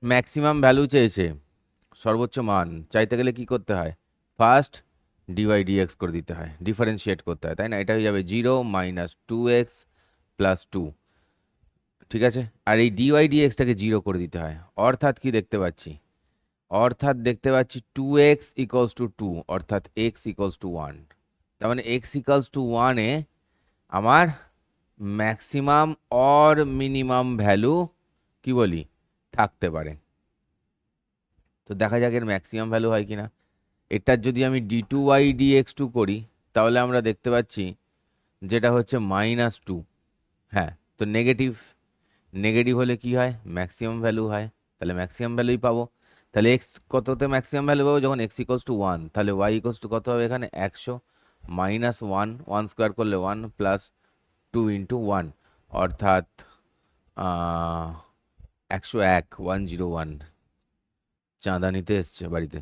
Maximum value চেয়েছে, সর্বোচ্চ মান চাইতে গেলে কি করতে হয়? ফার্স্ট ডিওয়াই ডিএক্স করে দিতে হয়, ডিফারেন্সিয়েট করতে হয়, তাই না? এটা হয়ে যাবে 0 - 2x + 2। ঠিক আছে, আর এই ডিওয়াই ডিএক্সটাকে 0 করে দিতে হয়। অর্থাৎ কি দেখতে পাচ্ছি? অর্থাৎ দেখতে পাচ্ছি 2x = 2, অর্থাৎ x = 1। তার মানে x = 1-এ আমার ম্যাক্সিমাম অর মিনিমাম ভ্যালু কি বলি থাকতে পারে। তো দেখা যাক এর ম্যাক্সিমাম ভ্যালু হয় কিনা। এটার যদি আমি d2y dx2 করি, তাহলে আমরা দেখতে পাচ্ছি যেটা হচ্ছে -2। হ্যাঁ, তো নেগেটিভ, নেগেটিভ হলে কি হয়? ম্যাক্সিমাম ভ্যালু হয়। তাহলে ম্যাক্সিমাম ভ্যালুই পাবো। তাহলে এক্স কততে ম্যাক্সিমাম ভ্যালু পাবো? যখন x = 1, তাহলে y কত হবে এখানে? 100 -1, 1 স্কোয়ার করলে 1 + 2 × 1, অর্থাৎ 101, 101। চাঁদা নিতে এসছে বাড়িতে।